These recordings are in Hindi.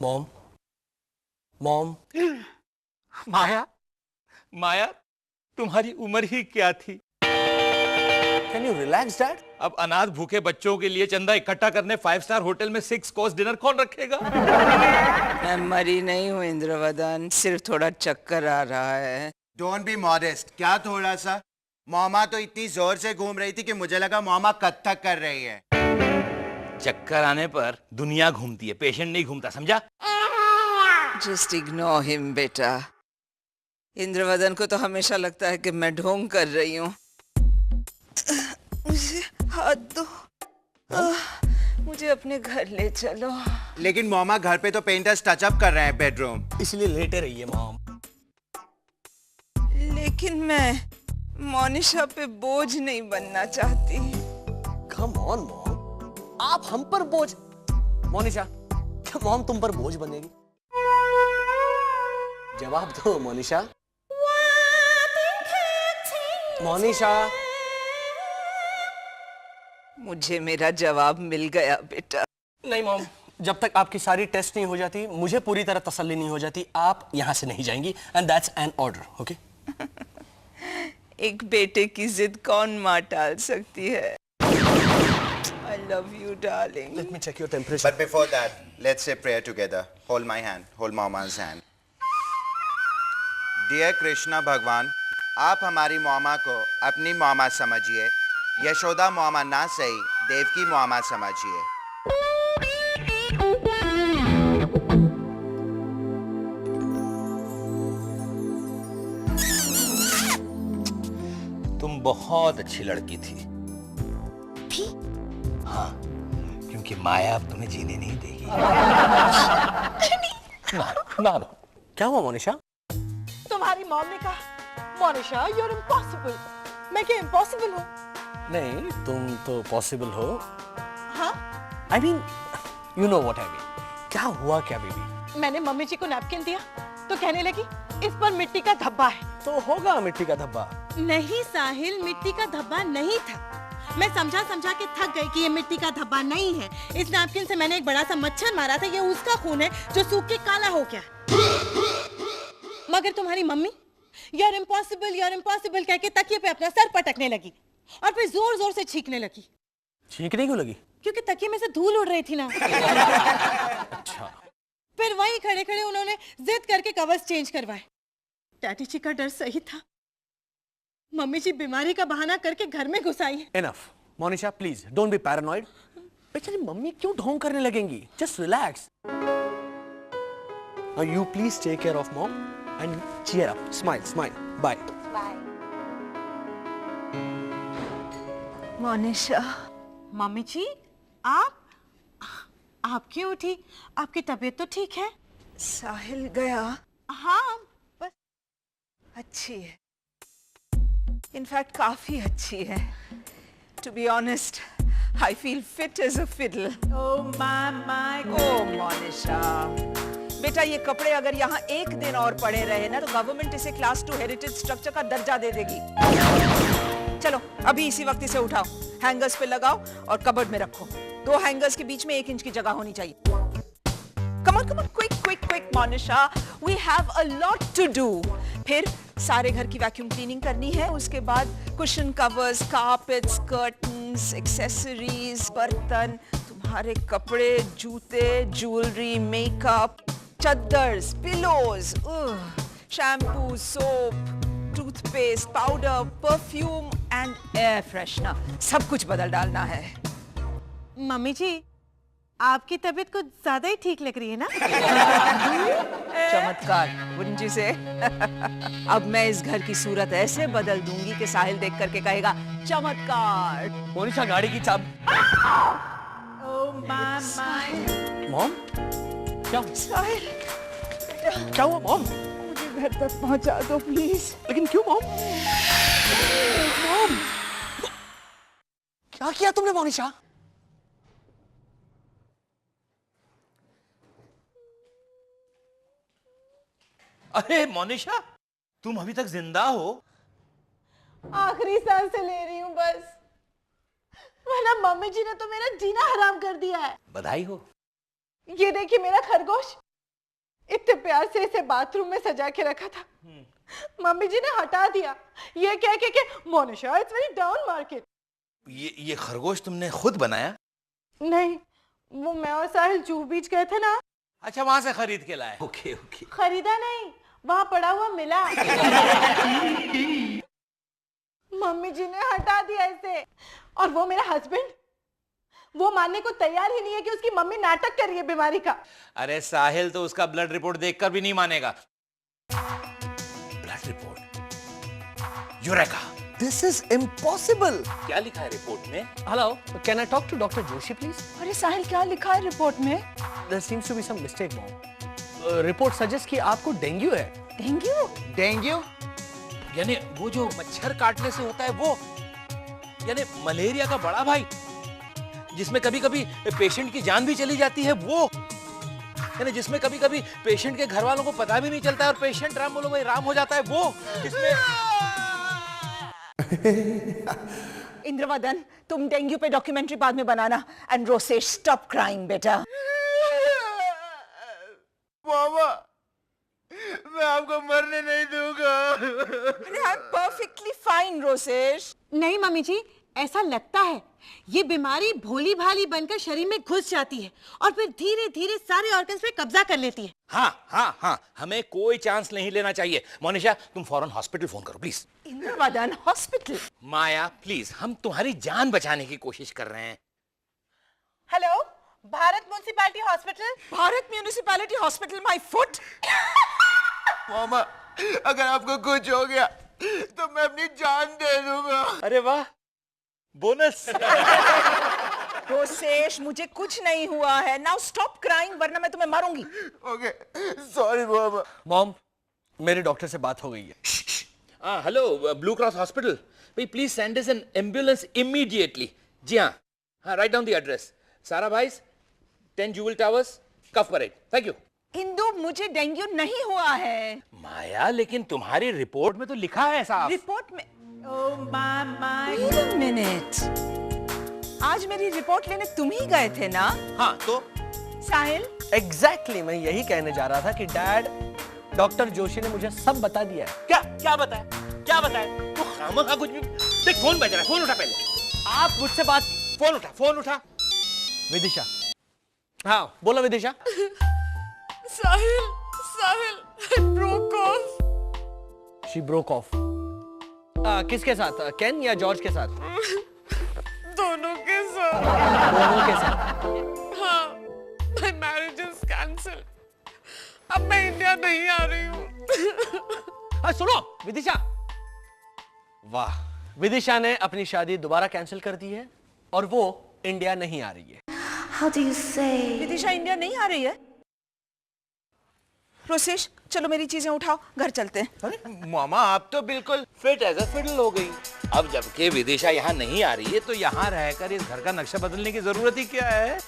Mom, mom. माया, माया तुम्हारी उम्र ही क्या थी? Can you relax dad? अब अनाथ भूखे बच्चों के लिए चंदा इकट्ठा करने 5 स्टार होटल में 6 कोर्स डिनर कौन रखेगा? मैं मरी नहीं हूँ इंद्रवदन, सिर्फ थोड़ा चक्कर आ रहा है। Don't be modest. क्या थोड़ा सा? मामा तो इतनी जोर से घूम रही थी कि मुझे लगा मामा कत्थक कर रही है। चक्कर आने पर दुनिया घूमती है, पेशेंट नहीं घूमता, समझा? जस्ट इग्नोर हिम बेटा। इंद्रवदन को तो हमेशा लगता है कि मैं ढोंग कर रही हूँ। मुझे हाथ दो, मुझे अपने घर ले चलो। लेकिन मामा घर पे तो पेंटर्स टचअप कर रहे हैं बेडरूम। इसलिए लेटे रहिए मॉम। लेकिन मैं मोनिशा पे बोझ नहीं बनना चाहती। कम ऑन मॉम, आप हम पर बोझ। मोनिशा, क्या मॉम तुम पर बोझ बनेगी? जवाब दो मोनिशा। मोनिशा। मुझे मेरा जवाब मिल गया बेटा। नहीं मॉम, जब तक आपकी सारी टेस्ट नहीं हो जाती, मुझे पूरी तरह तसल्ली नहीं हो जाती, आप यहां से नहीं जाएंगी। And that's an order, okay? एक बेटे की जिद कौन मां टाल सकती है? I love you, darling. Let me check your temperature. But before that, let's say prayer together. Hold my hand. Hold Mama's hand. Dear Krishna भगवान, आप हमारी मामा को अपनी मामा समझिए। यशोदा मामा ना सही, देवकी मामा समझिए। तुम बहुत अच्छी लड़की थी। हाँ, क्योंकि माया अब तुम्हें जीने नहीं देगी। ना। क्या हुआ मोनिशा? तुम्हारी मॉम ने कहा मोनिशा you're impossible। मैं क्या impossible हूँ? नहीं, तुम तो पॉसिबल हो। हाँ? I mean, you know what I mean। क्या हुआ क्या बेबी? मैंने मम्मी जी को नैपकिन दिया तो कहने लगी इस पर मिट्टी का धब्बा है। तो होगा मिट्टी का धब्बा। नहीं साहिल, मिट्टी का धब्बा नहीं था। मैं समझा के थक गई कि ये मिट्टी का धब्बा नहीं है। इस नैपकिन से मैंने एक बड़ा सा मच्छर मारा था, ये उसका खून है जो सूख के काला हो गया। मगर तुम्हारी मम्मी यार इम्पॉसिबल कह के तकिए पे अपना सर पटकने लगी और फिर जोर जोर से छींकने लगी। छींकने क्यों लगी? क्योंकि तकिए में से धूल उड़ रही थी ना। अच्छा। फिर वहीं खड़े खड़े उन्होंने जिद करके कवर्स चेंज करवाए। डैडी जी का डर सही था, मम्मी जी बीमारी का बहाना करके घर में घुस आई। Enough, Monisha please don't be paranoid. बेचारी मम्मी क्यों ढोंग करने लगेंगी? Just relax. Now you please take care of mom and cheer up. Smile. Bye. Monisha. Mummy जी आप क्यों उठी? आपकी तबीयत तो ठीक है? साहिल गया? हाँ बस। अच्छी है, इनफैक्ट काफी अच्छी है। To be honest, I feel fit as a fiddle. Oh my Monisha बेटा, ये कपड़े अगर यहाँ एक दिन और पड़े रहे ना तो गवर्नमेंट इसे क्लास 2 हेरिटेज स्ट्रक्चर का दर्जा दे देगी। चलो अभी इसी वक्त इसे उठाओ, हैंगर्स पे लगाओ और कबर्ड में रखो। 2 हैंगर्स के बीच में 1 इंच की जगह होनी चाहिए। Come on, quick, Monisha. We have a lot to do. फिर सारे घर की वैक्यूम क्लीनिंग करनी है, उसके बाद cushion covers, carpets, curtains, accessories, बर्तन, तुम्हारे कपड़े, जूते, ज्वेलरी, मेकअप, चद्दर्स, pillows, shampoo, soap, toothpaste, powder, perfume and air freshener, सब कुछ बदल डालना है। मम्मी जी, आपकी तबीयत कुछ ज्यादा ही ठीक लग रही है ना? चमत्कार, wouldn't you say? अब मैं इस घर की सूरत ऐसे बदल दूंगी कि साहिल देख करके कहेगा चमत्कार। मोनिशा गाड़ी की चाबी। Oh my. मॉम क्या? साहिल क्या हुआ मॉम? मुझे घर तक पहुंचा दो प्लीज। लेकिन क्यों मॉम? मॉम क्या किया तुमने मोनिशा? अरे मोनिशा, तुम अभी तक जिंदा हो? आखिरी सांस से ले रही हूँ बस, वरना मम्मी जी ने तो मेरा जीना हराम कर दिया है। बधाई हो। ये देखिए मेरा खरगोश इतने प्यार से इसे बाथरूम में सजा के रखा था, मम्मी जी ने हटा दिया ये कह के Monisha it's very down market. ये खरगोश तुमने खुद बनाया? नहीं, वो मैं और साहिल जूहू बीच गए थे ना। अच्छा, वहां से खरीद के लाए। Okay okay. खरीदा नहीं, वहां पड़ा हुआ मिला। मम्मी जी ने हटा दिया इसे, और वो मेरा हस्बैंड, वो मानने को तैयार ही नहीं है कि उसकी मम्मी नाटक कर रही है बीमारी का। अरे साहिल तो उसका ब्लड रिपोर्ट देखकर भी नहीं मानेगा। Blood report, eureka. This is impossible. क्या लिखा है रिपोर्ट में? Hello, can I talk to Dr. Joshi, please? अरे साहिल, क्या लिखा है रिपोर्ट में? There seems to be some mistake, mom. Report suggest कि आपको डेंगू है। डेंगू? डेंगू? यानी वो जो मच्छर काटने से होता है वो, यानी मलेरिया का बड़ा भाई, जिसमें कभी कभी पेशेंट की जान भी चली जाती है, वो यानी जिसमें कभी कभी पेशेंट के घर वालों को पता भी नहीं चलता है और पेशेंट राम बोलो भाई राम हो जाता है, वो जिसमें इंद्रवदन, तुम डेंगू पे डॉक्यूमेंट्री बाद में बनाना। एंड रोसेश, स्टॉप क्राइंग बेटा। मामा, मैं आपको मरने नहीं दूंगा। अरे I am perfectly fine Rosesh. नहीं मम्मी जी, ऐसा लगता है ये बीमारी भोली भाली बनकर शरीर में घुस जाती है और फिर धीरे धीरे सारे ऑर्गन्स पे कब्जा कर लेती है। हाँ, हमें कोई चांस नहीं लेना चाहिए। मोनिशा, तुम फौरन हॉस्पिटल फोन करो please. Indravadan, hospital? Maya please, हम तुम्हारी जान बचाने की कोशिश कर रहे हैं। Hello, Bharat municipality hospital. Bharat municipality hospital, my foot. मामा, अगर आपको कुछ हो गया तो मैं अपनी जान दे दूंगा। अरे वाह, बोनस। रोसेश, मुझे कुछ नहीं हुआ है। नाउ स्टॉप क्राइंग वरना मैं तुम्हें मारूंगी। ओके, सॉरी मामा। मॉम, मेरे डॉक्टर से बात हो गई है। हेलो, ब्लू क्रॉस हॉस्पिटल, भाई please send us an ambulance immediately. जी हाँ, right down the address, Sarabhais, 10 Jubilee Towers, Cuffe Parade. Thank you. Indu, मुझे डेंगू नहीं हुआ है। माया, लेकिन तुम्हारी रिपोर्ट में तो लिखा है साहब। रिपोर्ट में? Oh my, wait a minute, आज मेरी रिपोर्ट लेने तुम ही गए थे ना? हाँ, तो साहिल? एग्जैक्टली, मैं यही कहने जा रहा था कि डैड, डॉक्टर जोशी ने मुझे सब बता दिया है। क्या बताया? तो खामखा कुछ भी। देख, फोन बज रहा है, फोन उठा पहले। आप मुझसे बात। फोन उठा। विदिशा। हाँ, बोलो विदिशा। साहिल, I broke off. She broke off. किसके साथ? केन या जॉर्ज के साथ? दोनों के साथ। दोनों के साथ। हाँ, my marriage is cancelled. अब मैं इंडिया नहीं आ रही हूँ। सुनो विदिशा, वाह, विदिशा ने अपनी शादी दोबारा कैंसिल कर दी है और वो इंडिया नहीं आ रही है। How do you say? Vidisha India नहीं आ रही है? रोसेश, चलो मेरी चीजें उठाओ, घर चलते हैं। मामा, आप तो बिल्कुल फिट एज अ फिडल हो गई। अब जबकि विदिशा यहाँ नहीं आ रही है तो यहाँ रहकर इस घर का नक्शा बदलने की जरूरत ही क्या है?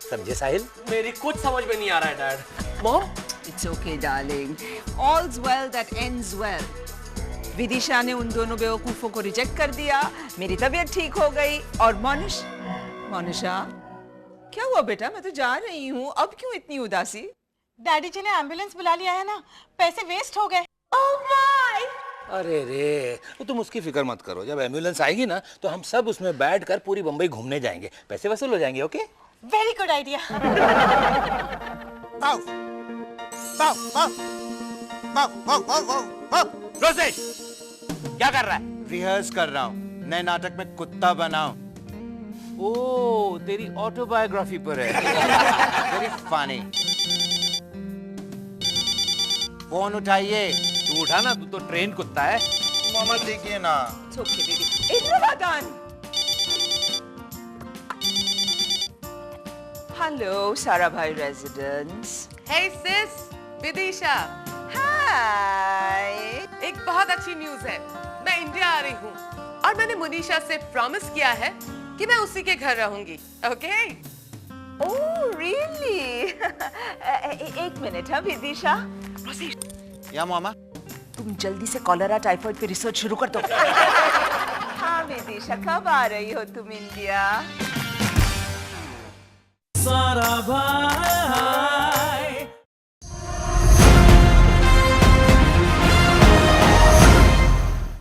समझे साहिल? मेरी कुछ समझ में नहीं आ रहा है dad. Mom, It's okay, darling. All's well that ends well. Vidisha ने उन दोनों बेवकूफों को रिजेक्ट कर दिया, मेरी तबीयत ठीक हो गई, और मोनिशा, क्या हुआ बेटा? मैं तो जा रही हूँ, अब क्यों इतनी उदासी? डैडी जी ने एम्बुलेंस बुला लिया है ना, पैसे वेस्ट हो गए। Oh my! अरे रे, तो तुम उसकी फिक्र मत करो। जब एम्बुलेंस आएगी ना तो हम सब उसमें बैठकर पूरी बम्बई घूमने जाएंगे, पैसे वसूल हो जाएंगे। Okay? Very good idea. Rosesh, क्या कर रहा है? रिहर्स कर रहा हूँ, नए नाटक में कुत्ता बनाऊं। ओ, तेरी ऑटोबायोग्राफी पर है। Very funny. फोन उठाइए। तू उठा ना, तू तो ट्रेन कुत्ता है। मामा देखिए ना। It's okay, baby. Indravadan! Hello, Sarabhai residence. Hey sis, Vidisha. Hi. एक बहुत अच्छी न्यूज है, मैं इंडिया आ रही हूँ और मैंने मुनीशा से प्रॉमिस किया है कि मैं उसी के घर रहूंगी। ओके? Oh really? एक मिनट, हाँ विदिशा, या मामा? तुम जल्दी से कॉलरा टाइफाइड पे रिसर्च शुरू कर दो। हाँ विदिशा, कब आ रही हो तुम इंडिया? सारा भाई